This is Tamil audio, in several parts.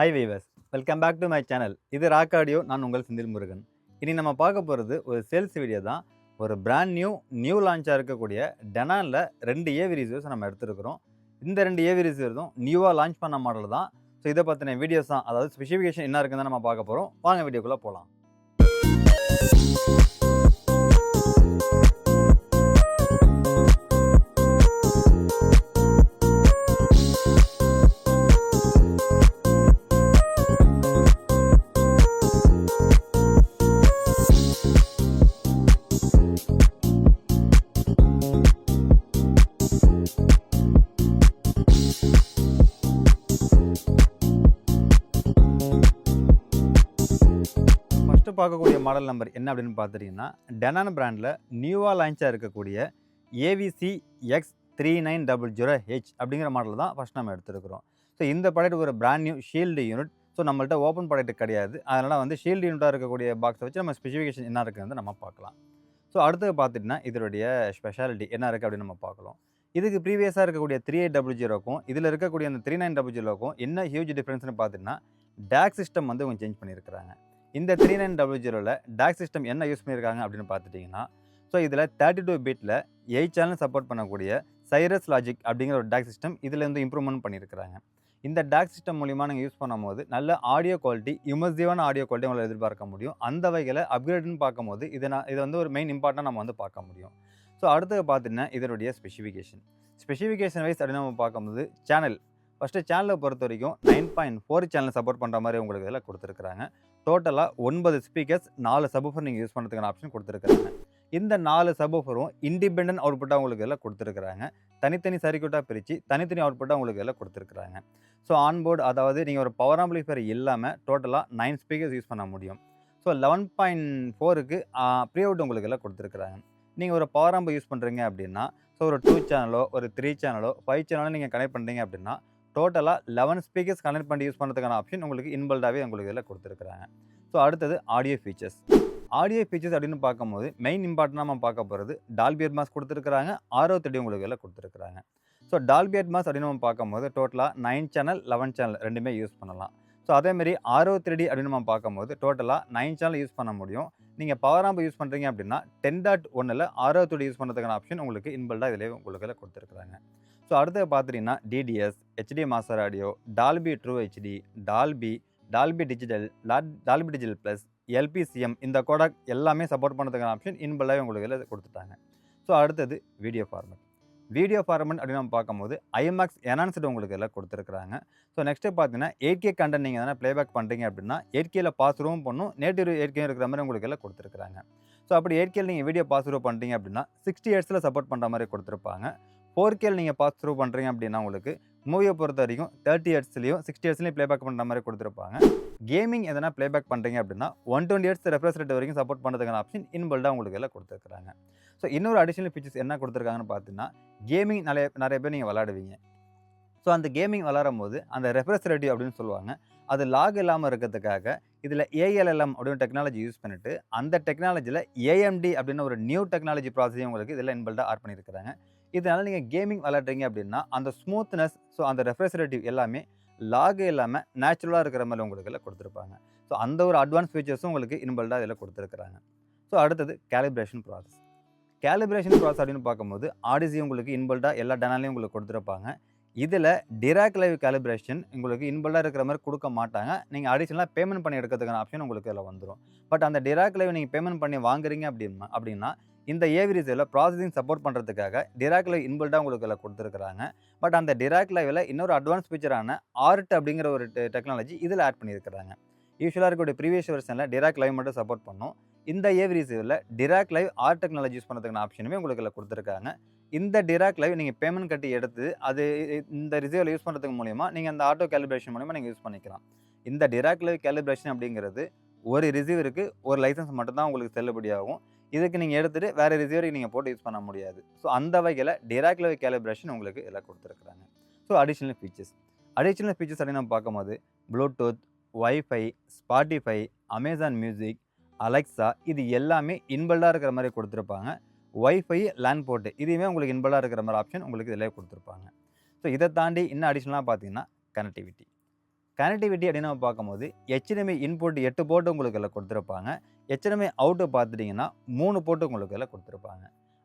Hi viewers, welcome back to my channel. இது ராக் ஆடியோ. நான் உங்கள் செந்தில் முருகன். இனி நம்ம பார்க்க போகிறது ஒரு சேல்ஸ் வீடியோ தான். ஒரு பிராண்ட் நியூ லான்ச்சாக இருக்கக்கூடிய டெனானில் 2 ஏவி ரிசீவர்ஸ் நம்ம எடுத்துருக்கிறோம். இந்த 2 ஏவி ரிசீவர்ஸும் நியூவாக லான்ச் பண்ண மாடல் தான். ஸோ இதை பற்றின வீடியோஸ் தான், அதாவது ஸ்பெசிஃபிகேஷன் என்ன இருக்குன்னு தான் நம்ம பார்க்க போகிறோம். வாங்க வீடியோக்குள்ளே போகலாம். ஃபஸ்ட்டு பார்க்கக்கூடிய மாடல் நம்பர் என்ன அப்படின்னு பார்த்துட்டிங்கன்னா, டெனான் பிராண்டில் நியூவாக லான்ச்சாக இருக்கக்கூடிய ஏவிசி X3900H அப்படிங்கிற மாடல் தான் ஃபஸ்ட் நம்ம எடுத்துருக்கிறோம். ஸோ இந்த ப்ராடக்ட் ஒரு brand new shield unit. So நம்மள்ட்ட ஓப்பன் ப்ராடக்ட் கிடையாது. அதனால் வந்து ஷீல்டு யூனிட்டாக இருக்கக்கூடிய பாக்ஸை வச்சு நம்ம ஸ்பெசிஃபிகேஷன் என்ன இருக்குன்னு நம்ம பார்க்கலாம். ஸோ அடுத்தது பார்த்துட்டிங்கன்னா, இதனுடைய ஸ்பெஷாலிட்டி என்ன இருக்குது அப்படின்னு நம்ம பார்க்கலாம். இதுக்கு ப்ரீவியஸாக இருக்கக்கூடிய 3800க்கும் இதில் இருக்கக்கூடிய அந்த 3900க்கும் என்ன ஹியூஜ் டிஃப்ரென்ஸ்னு பார்த்திங்கன்னா, டேக் சிஸ்டம் வந்து கொஞ்சம் சேஞ்ச் பண்ணியிருக்கிறாங்க. இந்த 3900ல் டேக் சிஸ்டம் என்ன யூஸ் பண்ணியிருக்காங்க அப்படின்னு பார்த்துட்டிங்கன்னா, ஸோ இதில் 32 பிட்டில் 8 சேனல் சப்போர்ட் பண்ணக்கூடிய சைரஸ் லாஜிக் அப்படிங்கிற ஒரு டேக் சிஸ்டம் இதில் வந்து இம்ப்ரூவ்மெண்ட் பண்ணியிருக்கிறாங்க. இந்த டேக் சிஸ்டம் மூலிமா நீங்கள் யூஸ் பண்ணும்போது நல்ல ஆடியோ குவாலிட்டி, இமர்சிவான ஆடியோ குவாலிட்டி உங்களை எதிர்பார்க்க முடியும். அந்த வகையில் அப்கிரேட்னு பார்க்கும்போது இது வந்து ஒரு மெயின் இம்பார்ட்டன்ட் நம்ம வந்து பார்க்க முடியும். ஸோ அடுத்தது பார்த்திங்கன்னா, இதனுடைய ஸ்பெசிஃபிகேஷன் வைஸ் அப்படின்னு நம்ம பார்க்கும்போது ஃபஸ்ட்டு சேனலை பொறுத்த வரைக்கும் 9.4 சேனல் சப்போர்ட் பண்ணுற மாதிரி உங்களுக்கு இதில் கொடுத்துருக்குறாங்க. டோட்டலாக 9 ஸ்பீக்கர்ஸ், 4 சப்வூஃபர் நீங்கள் யூஸ் பண்ணுறதுக்கான ஆப்ஷன் கொடுத்துருக்குறாங்க. இந்த 4 சப்வூஃபரும் இண்டிபெண்டன்ட் அவுட்புட்டாக உங்களுக்கு இதில் கொடுத்துருக்குறாங்க. தனித்தனி சர்க்யூட்டாக பிரித்து தனித்தனி அவுட்புட்டாக உங்களுக்கு இதில் கொடுத்துருக்குறாங்க. ஸோ ஆன்போர்டு, அதாவது நீங்கள் ஒரு பவர் ஆம்பிளிஃபையர் இல்லாமல் டோட்டலாக 9 ஸ்பீக்கர்ஸ் யூஸ் பண்ண முடியும். ஸோ 11.4க்கு ப்ரீ அவுட் உங்களுக்கு இதில் கொடுத்துருக்குறாங்க. நீங்கள் ஒரு பவர் ஆம்பு யூஸ் பண்ணுறீங்க அப்படின்னா, ஸோ ஒரு 2 சேனலோ ஒரு 3 சேனலோ 5 சேனலோ நீங்கள் கனெக்ட் பண்ணுறீங்க அப்படின்னா, டோட்டலாக 11 ஸ்பீக்கர்ஸ் கனெக்ட் பண்ணி யூஸ் பண்ணுறதுக்கான ஆப்ஷன் உங்களுக்கு இன்பில்டாகவே உங்களுக்கு இதில் கொடுத்துருக்குறாங்க. ஸோ அடுத்தது ஆடியோ ஃபீச்சர்ஸ் அப்படின்னு பார்க்கும்போது மெயின் இம்பார்ட்டன்டாக நம்ம பார்க்க போகிறது டால்பி அட்மாஸ் கொடுத்துருக்குறாங்க. RO30 உங்களுக்கு இதில் கொடுத்துருக்குறாங்க. ஸோ டால்பி அட்மாஸ் அப்படின்னு நம்ம பார்க்கும்போது டோட்டலாக 9 சேனல் 11 சேனல் ரெண்டுமே யூஸ் பண்ணலாம். ஸோ அதேமாரி RO3D அப்படின்னு நம்ம பார்க்கும்போது டோட்டலாக 9 சேனல் யூஸ் பண்ண முடியும். நீங்கள் பவர் ஆம்பு யூஸ் பண்ணுறீங்க அப்படின்னா 10.1ல் RO3D யூஸ் பண்ணுறதுக்கான ஆப்ஷன் உங்களுக்கு இன்பில்டாக இதிலே உங்களுக்கு இதில் கொடுத்துருக்குறாங்க. ஸோ அடுத்தது பார்த்துட்டிங்கன்னா, DDS, HD master audio, Dolby true HD, Dolby digital, Dolby digital plus, LPCM இந்த கோடாக் எல்லாமே சப்போர்ட் பண்ணுறதுக்கான ஆப்ஷன் இன்பில்டாகவே உங்களுக்கு இதில் கொடுத்துட்டாங்க. ஸோ அடுத்தது வீடியோ ஃபார்மட் அப்படின்னு நம்ம பார்க்கும்போது IMAX என்ஹான்ஸ்டு உங்களுக்கு இதில் கொடுத்துருக்குறாங்க. ஸோ நெக்ஸ்ட்டு பார்த்தீங்கன்னா, 8K கண்டென்ட் நீங்கள் எதனா ப்ளேபேக் பண்ணுறீங்க அப்படின்னா 8Kயில் பாஸ் த்ரூவும் பண்ணும், நேட்டிவ் 8K இருக்கிற மாதிரி உங்களுக்கு இதில் கொடுத்துருக்குறாங்க. ஸோ அப்படி 8Kயில் நீங்கள் வீடியோ பாஸ் த்ரூ பண்ணுறீங்க அப்படின்னா 60 Hzல சப்போர்ட் பண்ணுற மாதிரி கொடுத்துருப்பாங்க. 4Kயில் நீங்கள் பாஸ் த்ரூ பண்ணுறீங்க அப்படின்னா உங்களுக்கு மூவியை பொறுத்த வரைக்கும் 30 Hzலையும் 60 Hzலையும் ப்ளேபேக் பண்ணுற மாதிரி கொடுத்துருப்பாங்க. கேமிங் எதனா ப்ளேபேக் பண்ணுறீங்க அப்படின்னா 120 Hz ரெஃப்ரெஷ் ரேட் வரைக்கும் சப்போர்ட் பண்ணுறதுக்கான ஆப்ஷன் இன்பில்டாக உங்களுக்கு எல்லாம் கொடுத்துருக்குறாங்க. ஸோ இன்னொரு அடிஷனல் ஃபீச்சர்ஸ் என்ன கொடுத்துருக்காங்கன்னு பார்த்தீங்கன்னா, கேமிங் நிறைய பேர் நீங்கள் விளாடுவீங்க. ஸோ அந்த கேமிங் விளாடும் போது அந்த ரெஃப்ரெஷ் ரேட் அப்படின்னு சொல்லுவாங்க, அது லாக் இல்லாமல் இருக்கிறதுக்காக இதில் ALLM அப்படின்னு டெக்னாலஜி யூஸ் பண்ணிவிட்டு அந்த டெக்னாலஜியில் AMD அப்படின்னு ஒரு நியூ டெக்னாலஜி ப்ராசஸையும் உங்களுக்கு இதில் இன்பில்டாக ஆட் பண்ணியிருக்கிறாங்க. இதனால் நீங்கள் கேமிங் விளாட்றீங்க அப்படின்னா அந்த ஸ்மூத்னஸ், ஸோ அந்த ரெஃப்ரெஷரேட்டிவ் எல்லாமே லாக் இல்லாமல் நேச்சுரலாக இருக்கிற மாதிரி உங்களுக்கு எல்லாம் கொடுத்துருப்பாங்க. ஸோ அந்த ஒரு அட்வான்ஸ் ஃபீச்சர்ஸும் உங்களுக்கு இன்பில்டாக இதில் கொடுத்துருக்குறாங்க. ஸோ அடுத்தது கேலிப்ரேஷன் ப்ராசஸ் அப்படின்னு பார்க்கும்போது ஆடிசி உங்களுக்கு இன்பில்டாக எல்லா டெனாலையும் உங்களுக்கு கொடுத்துருப்பாங்க. இதில் டிராக் லைவ் கேலிப்ரேஷன் உங்களுக்கு இன்பில்டாக இருக்கிற மாதிரி கொடுக்க மாட்டாங்க. நீங்கள் அடிஷனலாக பேமெண்ட் பண்ணி எடுக்கிறதுக்கான ஆப்ஷன் உங்களுக்கு இதில் வந்துடும். பட் அந்த டிராக் லைவ் நீங்கள் பேமெண்ட் பண்ணி வாங்குறீங்க அப்படின்னா இந்த ஏவி ரிசீவரில் ப்ராசஸிங் சப்போர்ட் பண்ணுறதுக்காக டிராக் லைவ் இன்பில்டாக உங்களுக்கு இதில் கொடுத்துருக்குறாங்க. பட் அந்த டிராக் லைவில் இன்னொரு அட்வான்ஸ் ஃபீச்சரான ஆர்ட் அப்படிங்கிற ஒரு டெக்னாலஜி இதில் ஆட் பண்ணியிருக்கிறாங்க. யூஸ்வலாக இருக்கக்கூடிய ப்ரீவியஸ் வெர்ஷனில் டிராக் லைவ் மட்டும் சப்போர்ட் பண்ணும். இந்த ஏவி ரிசீவரில் track live art technology use பண்ணுறதுக்கான ஆப்ஷனுமே உங்களுக்கு இதில் கொடுத்துருக்காங்க. இந்த டிராக் லைவ் நீங்கள் பேமெண்ட் கட்டி எடுத்து அது இந்த ரிசீவரில் யூஸ் பண்ணுறதுக்கு மூலிமா நீங்கள் அந்த ஆட்டோ கேலிப்ரேஷன் மூலிமா நீங்கள் யூஸ் பண்ணிக்கலாம். இந்த டிராக் லைவ் கேலிப்ரேஷன் அப்படிங்கிறது ஒரு ரிசீவருக்கு ஒரு லைசன்ஸ் மட்டும்தான் உங்களுக்கு செல்லுபடியாகும். இதுக்கு நீங்கள் எடுத்துகிட்டு வேறு ரிசீவருக்கு நீங்கள் போட்டு யூஸ் பண்ண முடியாது. ஸோ அந்த வகையில் டிராக் லைவ் கேலிப்ரேஷன் உங்களுக்கு இதில் கொடுத்துருக்குறாங்க. ஸோ அடிஷனல் ஃபீச்சர்ஸ் அப்படின்னு நம்ம பார்க்கும்போது Bluetooth, wifi, Spotify, Amazon music, Alexa இது எல்லாமே இன்பில்டாக இருக்கிற மாதிரி கொடுத்துருப்பாங்க. வைஃபை, லேண்ட் போர்ட்டு இதுவுமே உங்களுக்கு இன்பில்டாக இருக்கிற மாதிரி ஆப்ஷன் உங்களுக்கு இதிலே கொடுத்துருப்பாங்க. ஸோ இதை தாண்டி இன்னும் அடிஷனலாக பார்த்தீங்கன்னா கனெக்டிவிட்டி கனெக்டிவிட்டி அப்படின்னு நம்ம பார்க்கும்போது HDMI இன்புட் 8 போர்ட் உங்களுக்கு அதில் கொடுத்துருப்பாங்க. HDMI அவுட்டு பார்த்துட்டிங்கன்னா 3 போர்ட் உங்களுக்கு அதில் கொடுத்துருப்பாங்க.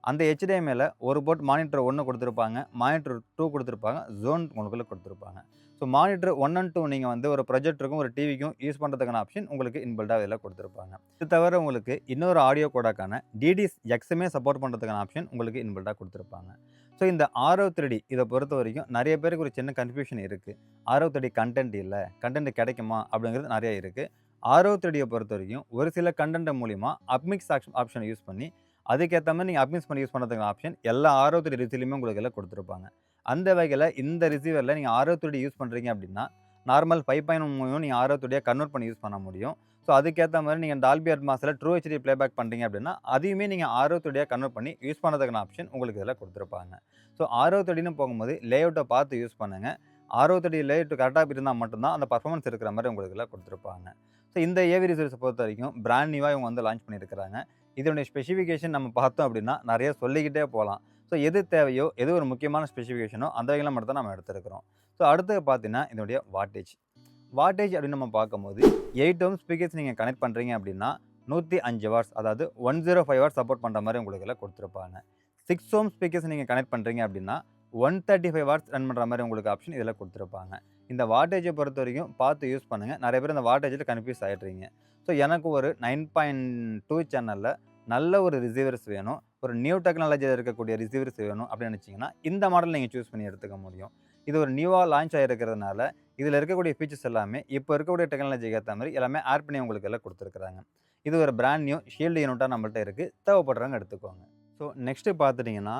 அந்த HDMIல ஒரு போர்ட் மானிட்டர் 1 கொடுத்துருப்பாங்க, மானிட்டர் 2 கொடுத்துருப்பாங்க, ஜோன் உங்களுக்குள்ள கொடுத்துருப்பாங்க. ஸோ மானிட்டர் 1 அண்ட் 2 நீங்கள் வந்து ஒரு ப்ரொஜெக்டருக்கும் ஒரு டிவிக்கும் யூஸ் பண்ணுறதுக்கான ஆப்ஷன் உங்களுக்கு இன்பில்டாக இதில் கொடுத்துருப்பாங்க. இது தவிர உங்களுக்கு இன்னொரு ஆடியோ கோடாக்கான DDX-மே சப்போர்ட் பண்ணுறதுக்கான ஆப்ஷன் உங்களுக்கு இன்பில்டாக கொடுத்துருப்பாங்க. ஸோ இந்த ஆரோ 3D இதை பொறுத்த வரைக்கும் நிறைய பேருக்கு ஒரு சின்ன கன்ஃபியூஷன் இருக்குது. ஆரோ 3D கண்டென்ட் இல்லை, கண்டென்ட் கிடைக்குமா அப்படிங்கிறது நிறைய இருக்குது. ஆரோ 3Dயை பொறுத்த வரைக்கும் ஒரு சில கண்டென்ட் மூலிமா அப்மிக்ஸ் ஆப்ஷனை யூஸ் பண்ணி அதுக்கேற்ற மாதிரி நீங்கள் அப்மிக்ஸ் பண்ணி யூஸ் பண்ணுறதுக்கான ஆப்ஷன் எல்லா ஆரோ 3D ரிசீவ்லையுமே உங்களுக்கு எல்லாம் கொடுத்துருப்பாங்க. அந்த வகையில் இந்த ரிசீவரில் நீங்கள் ஆரோ 3D யூஸ் பண்ணுறீங்க அப்படின்னா நார்மல் 5.1 நீங்கள் ஆரோ 3Dயை கன்வெர்ட் பண்ணி யூஸ் பண்ண முடியும். ஸோ அதுக்கேற்ற மாதிரி நீங்கள் டால்பி அட்மாஸில் ட்ரூ HD ப்ளேபேக் பண்ணுறீங்க அப்படின்னா அதையுமே நீங்கள் ஆரோ 3Dயை கன்வெர்ட் பண்ணி யூஸ் பண்ணுறதுக்கான ஆப்ஷன் உங்களுக்கு இதில் கொடுத்துருப்பாங்க. ஸோ ஆரோ 3Dன்னு போகும்போது லேஅவுட்டை பார்த்து யூஸ் பண்ணுங்கள். ஆரோ 3D லேஅவுட் கரெக்டாக இருந்தால் மட்டும்தான் அந்த பர்ஃபார்மன்ஸ் இருக்கிற மாதிரி உங்களுக்கு எல்லாம் கொடுத்துருப்பாங்க. ஸோ இந்த ஏவி ரிசீவர்ஸை பொறுத்த வரைக்கும் பிராண்ட் நியூவாக இவங்க வந்து லான்ச் பண்ணியிருக்கிறாங்க. இதனுடைய ஸ்பெசிஃபிகேஷன் நம்ம பார்த்தோம் அப்படின்னா நிறைய சொல்லிக்கிட்டே போகலாம். ஸோ எது தேவையோ எது ஒரு முக்கியமான ஸ்பெசிஃபிகேஷனோ அந்த வகையில் மட்டும் தான் நம்ம எடுத்துருக்கிறோம். ஸோ அடுத்து பார்த்தீங்கன்னா இதனுடைய வாட்டேஜ் அப்படின்னு நம்ம பார்க்கும்போது 8 ஓம் ஸ்பீக்கர்ஸ் நீங்கள் கனெக்ட் பண்ணுறீங்க அப்படின்னா 105 வாட்ஸ், அதாவது 105 வாட்ஸ் சப்போர்ட் பண்ணுற மாதிரி உங்களுக்கு எல்லாம் கொடுத்துருப்பாங்க. 6 ஓம் ஸ்பீக்கர்ஸ் நீங்கள் கனெக்ட் பண்ணுறீங்க அப்படின்னா 135 வாட்ஸ் ரன் பண்ணுற மாதிரி உங்களுக்கு ஆப்ஷன் இதில் கொடுத்துருப்பாங்க. இந்த வாட்டேஜை பொறுத்த வரைக்கும் பார்த்து யூஸ் பண்ணுங்கள். நிறைய பேர் இந்த வாட்டேஜில் கன்ஃபியூஸ் ஆகிட்றீங்க. ஸோ எனக்கு ஒரு 9.2 சேனலில் நல்ல ஒரு ரிசீவர்ஸ் வேணும், ஒரு நியூ டெக்னாலஜியில் இருக்கக்கூடிய ரிசீவர்ஸ் வேணும் அப்படின்னு நினச்சிங்கன்னா இந்த மாடல் நீங்கள் சூஸ் பண்ணி எடுத்துக்க முடியும். இது ஒரு நியூவாக லான்ச் ஆகிருக்கிறதுனால இதில் இருக்கக்கூடிய ஃபீச்சர்ஸ் எல்லாமே இப்போ இருக்கக்கூடிய டெக்னாலஜிக்கு ஏற்ற மாதிரி எல்லாமே ஆட் பண்ணி உங்களுக்கு எல்லாம் கொடுத்துருக்குறாங்க. இது ஒரு பிராண்ட் நியூ ஷீல்டு யூனிட்டாக நம்மள்ட்ட இருக்குது. தேவைப்படுறவங்க எடுத்துக்கோங்க. ஸோ நெக்ஸ்ட்டு பார்த்துட்டிங்கன்னா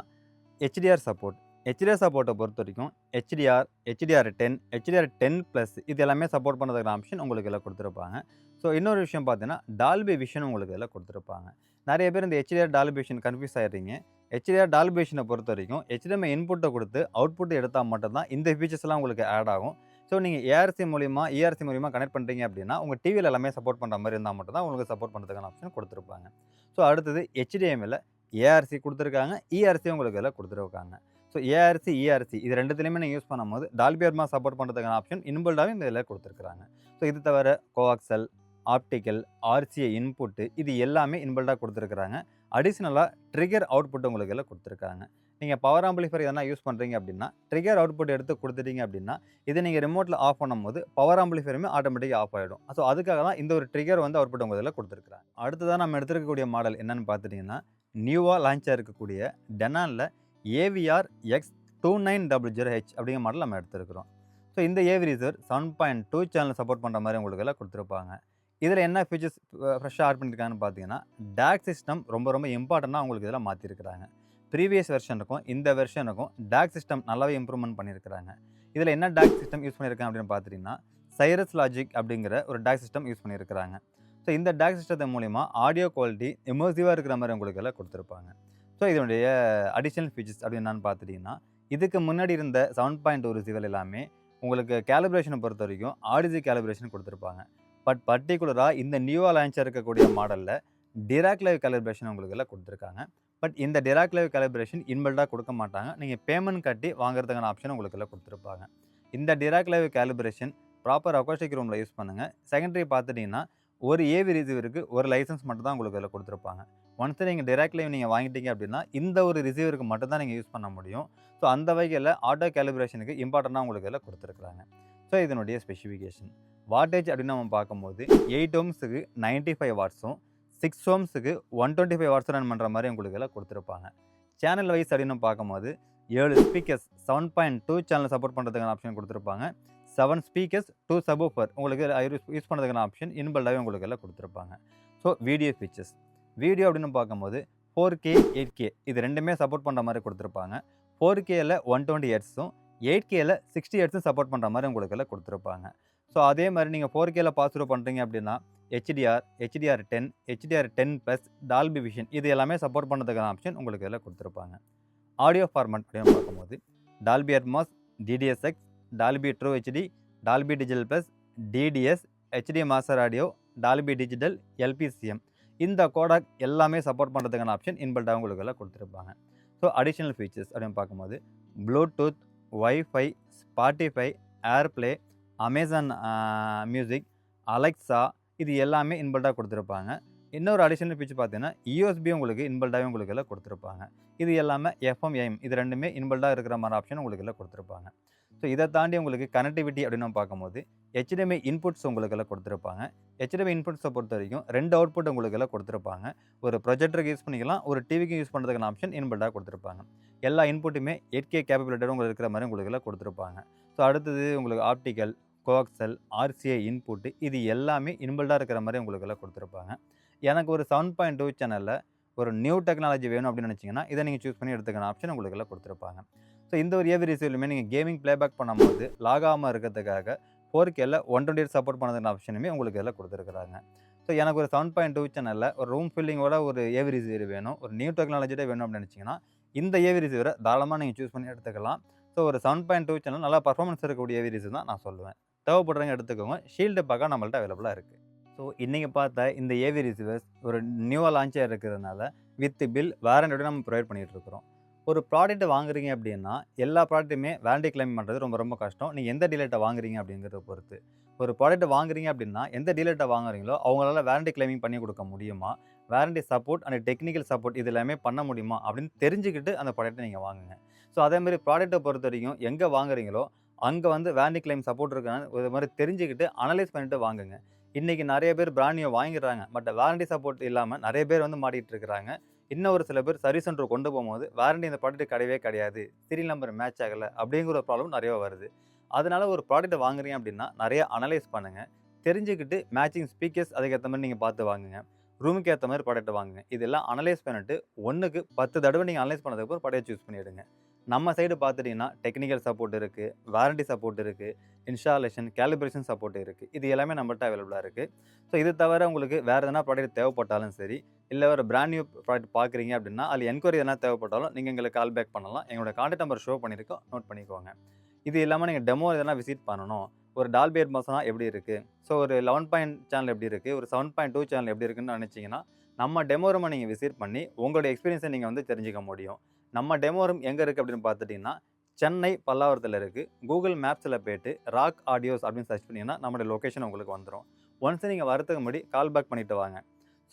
HDR சப்போர்ட். HDR சப்போர்ட்டை பொறுத்த வரைக்கும் HDR10, HDR10+ இது எல்லாமே சப்போர்ட் பண்ணுறதுக்கான ஆப்ஷன் உங்களுக்கு எல்லாம் கொடுத்துருப்பாங்க. ஸோ இன்னொரு விஷயம் பார்த்தீங்கன்னா டால்பி விஷன் உங்களுக்கு எல்லாம் கொடுத்துருப்பாங்க. நிறைய பேர் இந்த HDR டால்பி விஷன் கன்ஃபியூஸ் ஆகிடுறீங்க. HDR டால்பி விஷனை பொறுத்த வரைக்கும் HDMI இன்புட்டை கொடுத்து அவுட்புட் எடுத்தால் மட்டும்தான் இந்த ஃபீச்சர்ஸ்லாம் உங்களுக்கு ஆட் ஆகும். ஸோ நீங்கள் ERC மூலிமா கனெக்ட் பண்ணுறீங்க அப்படின்னா உங்கள் டிவியில் எல்லாமே சப்போர்ட் பண்ணுற மாதிரி இருந்தால் மட்டும் தான் உங்களுக்கு சப்போர்ட் பண்ணுறதுக்கான ஆப்ஷன் கொடுத்துருப்பாங்க. ஸோ அடுத்தது HDMIயில் ARC கொடுத்துருக்காங்க, ERC உங்களுக்கு எல்லாம் கொடுத்துருக்காங்க. ஸோ ERC இது ரெண்டுத்துலையுமே நீங்கள் யூஸ் பண்ணும்போது டால்பி அட்மாஸ் சப்போர்ட் பண்ணுறதுக்கான ஆப்ஷன் இன்புல்டாகவே இதில் கொடுத்துருக்காங்க. ஸோ இது தவிர கோஆக்சல், ஆப்டிக்கல், RCA இன்புட்டு இது எல்லாமே இன்புல்டாக கொடுத்துருக்குறாங்க. அடிஷ்னலாக ட்ரிகர் அவுட்புட் உங்களுக்கு எல்லாம் கொடுத்துருக்காங்க. நீங்கள் பவர் ஆம்பிளிஃபையர் எதனா யூஸ் பண்ணுறீங்க அப்படின்னா ட்ரிகர் அவுட்புட் எடுத்து கொடுத்துட்டீங்க அப்படின்னா இதை நீங்கள் ரிமோட்டில் ஆஃப் பண்ணும்போது பவர் ஆம்பிளிஃபையருமே ஆட்டோமேட்டிக்காக ஆஃப் ஆகிடும். ஸோ அதுக்காக தான் இந்த ஒரு ட்ரிகர் வந்து அவுட்புட் உங்களுக்கு இதில் கொடுத்துருக்குறாங்க. அடுத்ததாக நம்ம எடுத்துருக்கக்கூடிய மாடல் என்னென்னு பார்த்துட்டிங்கன்னா நியூவாக லான்ச் ஆகிருக்கக்கூடிய டெனானில் AVR X2900H அப்படிங்கிற மாடல் நம்ம எடுத்துருக்கிறோம். ஸோ இந்த ஏவி ரிசீவர் 7.2 சேனல் சப்போர்ட் பண்ணுற மாதிரி உங்களுக்கு எல்லாம் கொடுத்துருப்பாங்க. இதில் என்ன ஃபீச்சர்ஸ் ஃப்ரெஷ்ஷாக ஆட் பண்ணியிருக்காங்கன்னு பார்த்தீங்கன்னா DAC சிஸ்டம் ரொம்ப இம்பார்ட்டண்ட்டாக உங்களுக்கு இதில் மாற்றிருக்கிறாங்க. ப்ரீவியஸ் வெர்ஷனுக்கும் இந்த வெர்ஷனுக்கும் DAC சிஸ்டம் நல்லாவே இம்ப்ரூவ்மெண்ட் பண்ணியிருக்கிறாங்க. இதில் என்ன DAC சிஸ்டம் யூஸ் பண்ணியிருக்காங்க அப்படின்னு பார்த்துட்டிங்கன்னா சைரஸ் லாஜிக் அப்படிங்கிற ஒரு DAC சிஸ்டம் யூஸ் பண்ணியிருக்கிறாங்க. ஸோ இந்த DAC சிஸ்டத்தின் மூலிமா ஆடியோ குவாலிட்டி இமர்சிவாக இருக்கிற மாதிரி உங்களுக்கு எல்லாம் கொடுத்துருப்பாங்க. ஸோ இதனுடைய அடிஷ்னல் ஃபீச்சர்ஸ் அப்படின்னு என்னன்னு பார்த்துட்டிங்கன்னா இதுக்கு முன்னாடி இருந்த 7.2 ரிசீவர் எல்லாமே உங்களுக்கு கேலிப்ரேஷனை பொறுத்த வரைக்கும் ஆடிசி கேலிப்ரேஷன் கொடுத்துருப்பாங்க. பட் பர்டிகுலராக இந்த நியூவாக லான்ச் இருக்கக்கூடிய மாடலில் டிராக் லைவ் கேலிப்ரேஷன் உங்களுக்கு எல்லாம் கொடுத்துருக்காங்க. பட் இந்த டிராக் லைவ் கேலிப்ரேஷன் இன்பில்டாக கொடுக்க மாட்டாங்க. நீங்கள் பேமெண்ட் கட்டி வாங்குறதுக்கான ஆப்ஷன் உங்களுக்கு எல்லாம் கொடுத்துருப்பாங்க. இந்த track live calibration proper acoustic ரூமில் யூஸ் பண்ணுங்கள். செகண்டரி பார்த்துட்டிங்கன்னா ஒரு ஏவி ரிசீவருக்கு ஒரு லைசன்ஸ் மட்டும் தான் உங்களுக்கு இதில் கொடுத்துருப்பாங்க. ஒன்ஸ் நீங்கள் டிராக் லைவ் நீங்கள் வாங்கிட்டீங்க அப்படின்னா இந்த ஒரு ரிசீவருக்கு மட்டும் தான் நீங்கள் யூஸ் பண்ண முடியும். ஸோ அந்த வகையில் ஆட்டோ கேலிப்ரேஷனுக்கு இம்பார்ட்டண்ட்டாக உங்களுக்கு இதில் கொடுத்துருக்குறாங்க. ஸோ இதனுடைய ஸ்பெசிஃபிகேஷன் வாட்டேஜ் அப்படின்னு நம்ம பார்க்கும்போது 8 ஓம்ஸுக்கு 95 வாட்ஸும் 6 ஓம்ஸுக்கு 125 வாட்ஸும் ரன் பண்ணுற மாதிரி உங்களுக்கு எல்லாம் கொடுத்துருப்பாங்க. சேனல் வைஸ் அப்படின்னு பார்க்கும்போது 7 ஸ்பீக்கர்ஸ் 7.2 சேனல் சப்போர்ட் பண்ணுறதுக்கான ஆப்ஷன் கொடுத்துருப்பாங்க. 7 ஸ்பீக்கர்ஸ் 2 சப்வூஃபர் உங்களுக்கு யூஸ் பண்ணுறதுக்கான ஆப்ஷன் இன்பில்டாகவே உங்களுக்கு எல்லாம் கொடுத்துருப்பாங்க. ஸோ வீடியோ ஃபீச்சர்ஸ் அப்படின்னு பார்க்கும்போது 4K 8K இது ரெண்டுமே சப்போர்ட் பண்ணுற மாதிரி கொடுத்துருப்பாங்க. 4Kல 120 ஹெர்ட்ஸும் 8Kல 60 ஹெர்ட்ஸும் சப்போர்ட் பண்ணுற மாதிரி உங்களுக்கு எல்லாம் கொடுத்துருப்பாங்க. ஸோ அதே மாதிரி நீங்கள் 4Kல பாஸ் த்ரூ பண்ணுறீங்க அப்படின்னா HDR10, HDR10+ டால்பி விஷன் இது எல்லாமே சப்போர்ட் பண்ணுறதுக்கான ஆப்ஷன் உங்களுக்கு எல்லாம் கொடுத்துருப்பாங்க. ஆடியோ ஃபார்மட் அப்படின்னு பார்க்கும்போது Dolby Atmos, DDSX, Dolby true HD, Dolby digital plus, DDS, HD master audio, Dolby digital, LPCM இந்த கோடாக் எல்லாமே சப்போர்ட் பண்ணுறதுக்கான ஆப்ஷன் இன்பில்டாக உங்களுக்கு எல்லாம் கொடுத்துருப்பாங்க. ஸோ அடிஷ்னல் ஃபீச்சர்ஸ் அப்படின்னு பார்க்கும்போது Bluetooth, wifi, Spotify, AirPlay, Amazon music, Alexa இது எல்லாமே இன்பில்ட்டா குடுத்துருப்பாங்க. இன்னொரு அடிஷனல் ஃபீச்சர் பார்த்தீங்கன்னா, யூஎஸ்பி உங்களுக்கு இன்பில்ட்டாவே உங்களுக்கு இதுல குடுத்துருப்பாங்க. இது எல்லாமே எஃப்எம், ஏஎம் இது 2மே இன்பில்ட்டா இருக்கிற மாரி ஆப்ஷன் உங்களுக்கு இதுல குடுத்துருப்பாங்க. ஸோ இத தாண்டி உங்களுக்கு கனெக்டிவிட்டி அப்படின்னு நம்ம பார்க்கும்போது, HDMI இன்புட்ஸ் உங்களுக்கு இதுல குடுத்துருப்பாங்க. HDMI இன்புட்ஸ பொறுத்தவரைக்கும் 2 அவுட்புட் உங்களுக்கு இதுல குடுத்துருப்பாங்க. ஒரு ப்ரொஜெக்டருக்கு யூஸ் பண்ணிக்கலாம். ஒரு டிவிக்கு யூஸ் பண்றதுக்கான ஆப்ஷன் இன்பில்ட்டா குடுத்துருப்பாங்க. எல்லா இன்புட்டுமே 8K கேப்பபிலிட்டியோட உங்களுக்கு இருக்கிற மாரி உங்களுக்கு இதுல குடுத்துருப்பாங்க. ஸோ அடுத்தது உங்களுக்கு ஆப்டிகல், கோஆக்சல், RCA இன்புட் இது எல்லாமே இன்பில்ட்டா இருக்கிற மாரி உங்களுக்கு இதுல குடுத்துருப்பாங்க. எனக்கு ஒரு 7.2 சேனல்ல ஒரு நியூ டெக்னாலஜி வேணும் அப்படின்னு நினைச்சீங்கன்னா, இத நீங்க சூஸ் பண்ணி எடுத்துக்கான ஆப்ஷன் உங்களுக்கு இதுல குடுத்துருப்பாங்க. ஸோ இந்த ஒரு ஏவி ரிசீவருமே நீங்க கேமிங் பிளேபேக் பண்ணும்போது லாக் ஆகாம இருக்கிறதுக்காக 4Kல 128 சப்போர்ட் பண்ணதுக்கான ஆப்ஷனுமே உங்களுக்கு இதுல குடுத்துருக்காங்க. ஸோ எனக்கு ஒரு 7.2 சேனல்ல ஒரு ரூம் ஃபில்லிங்கோட ஒரு ஏவி ரிசீவர் வேணும். ஒரு நியூ டெக்னாலஜியோட வேணும் அப்படின்னு நினைச்சீங்கன்னா, இந்த ஏவி ரிசீவர தாராளமா நீங்க சூஸ் பண்ணி எடுத்துக்கலாம். ஸோ ஒரு 7.2 சேனல் நல்லா பெர்ஃபார்மன்ஸ் இருக்கக்கூடிய ஏவி ரிசீவர் தான் நான் சொல்லுவேன். தேவைப்படுறவங்க எடுத்துக்கோங்க. ஷீல்டு பேக்கா நம்மள்ட்ட அவைலபிளா இருக்கு. ஸோ இன்னைக்கு பார்த்த இந்த ஏவி ரிசீவர்ஸ் ஒரு நியூவா லான்ச் ஆயிருக்கிறதுனால வித் பில், வாரண்டியோட நம்ம ப்ரொவைட் பண்ணிட்டு இருக்கிறோம். ஒரு ப்ராடக்ட் வாங்குறீங்க அப்படின்னா, எல்லா ப்ராடக்ட்டுமே வாரண்டி கிளைம் பண்றது ரொம்ப ரொம்ப கஷ்டம். நீங்க எந்த டீலர்ட்ட வாங்குறீங்க அப்படிங்கிறத பொறுத்து. ஒரு ப்ராடக்ட் வாங்குறீங்க அப்படின்னா, எந்த டீலர்ட்ட வாங்குறீங்களோ, அவங்களால வாரண்டி கிளைமிங் பண்ணி கொடுக்க முடியுமா? Warranty support and technical support இது எல்லாமே பண்ண முடியுமா? அப்படின்னு தெரிஞ்சுக்கிட்டு அந்த ப்ராடக்ட்ட நீங்க வாங்குங்க. ஸோ அதேமாரி ப்ராடக்ட்ட பொறுத்தவரைக்கும் எங்க வாங்குறீங்களோ, அங்க வந்து வாரண்டி கிளைம் சப்போர்ட் இருக்கான்னு ஒரு மாரி தெரிஞ்சுக்கிட்டு, அனலைஸ் பண்ணிட்டு வாங்குங்க. இன்னைக்கு நெறைய பேர் பிராண்ட் நியூ வாங்கிடுறாங்க. பட் வாரண்டி சப்போர்ட் இல்லாம நெறைய பேர் வந்து மாட்டிட்டு இருக்கிறாங்க. இன்னும் ஒரு சில பேர் சர்வீஸ் சென்டர் கொண்டு போம்போது, வாரண்டி இந்த ப்ராடக்ட் கிடையவே கிடையாது. சீரியல் நம்பர் மேட்ச் ஆகல. அப்படிங்கிற ஒரு ப்ராப்ளம் நெறைய வருது. அதனால ஒரு ப்ராடக்ட் வாங்குறீங்க அப்படின்னா, நெறைய அனலைஸ் பண்ணுங்க. தெரிஞ்சுக்கிட்டு மேட்சிங் ஸ்பீக்கர்ஸ் அதுக்கேத்த மாரி நீங்க பார்த்து வாங்குங்க. ரூமுக்கு ஏத்த மாரி ப்ராடக்ட் வாங்குங்க. இதெல்லாம் அனலைஸ் பண்ணிட்டு 1க்கு 10 தடவ நீங்க அனலைஸ் பண்ணதுக்கு அப்புறம் ப்ராடக்ட் சூஸ் பண்ணி எடுங்க. நம்ம சைடு பார்த்துட்டீங்கன்னா, டெக்னிக்கல் சப்போர்ட் இருக்கு, வாரண்டி சப்போர்ட் இருக்கு, இன்ஸ்டாலேஷன், கேலிப்ரேஷன் சப்போர்ட் இருக்கு. இது எல்லாமே நம்மள்ட்ட அவைலபிளா இருக்கு. ஸோ இது தவிர உங்களுக்கு வேற எதனா ப்ராடக்ட் தேவைப்பட்டாலும் சரி, இல்ல ஒரு பிராண்ட் நியூ ப்ராடக்ட் பார்க்குறீங்க அப்படின்னா, அதில என்கொயரி எதனா தேவைப்பட்டாலும் நீங்க எங்களுக்கு கால் பேக் பண்ணலாம். எங்களோட கான்டாக்ட் நம்பர் ஷோ பண்ணியிருக்கோம். நோட் பண்ணிக்கோங்க. இது இல்லாம நீங்க டெமோ எதனா விசிட் பண்ணணும். ஒரு டால்பி அட்மாஸ்னா எப்படி இருக்கு? ஸோ ஒரு 11 சேனல் எப்படி இருக்கு? ஒரு 7.2 சேனல் எப்படி இருக்குன்னு நினைச்சீங்கன்னா, நம்ம டெமோ ரூம நீங்க விசிட் பண்ணி உங்களுடைய எக்ஸ்பீரியன்ஸ நீங்க வந்து தெரிஞ்சுக்க முடியும். நம்ம டெமோ ரூம் எங்க இருக்கு அப்படின்னு பார்த்துட்டீங்கன்னா, சென்னை பல்லாவரத்தில இருக்கு. கூகுள் மேப்ஸ்ல போயிட்டு ராக் ஆடியோஸ் அப்படின்னு சர்ச் பண்ணீங்கன்னா, நம்முடைய லொகேஷன் உங்களுக்கு வந்துரும். ஒன்ஸ் நீங்க வரதுக்கு முன்னாடி கால் பேக் பண்ணிட்டு வாங்க.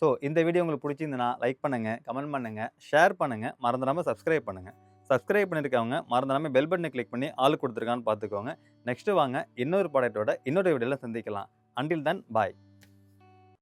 ஸோ இந்த வீடியோ உங்களுக்கு பிடிச்சிருந்ததுன்னா, லைக் பண்ணுங்க, கமெண்ட் பண்ணுங்க, ஷேர் பண்ணுங்க, மறந்துடாம சப்ஸ்கிரைப் பண்ணுங்க. சப்ஸ்கிரைப் பண்ணியிருக்கவங்க மறந்துடாம பெல் பட்டனை கிளிக் பண்ணி ஆல் குடுத்துருக்கான்னு பார்த்துக்கோங்க. நெக்ஸ்ட் வாங்க இன்னொரு ப்ராடக்ட்டோட இன்னொரு வீடியோல சந்திக்கலாம். அன்டில் தென் பாய்.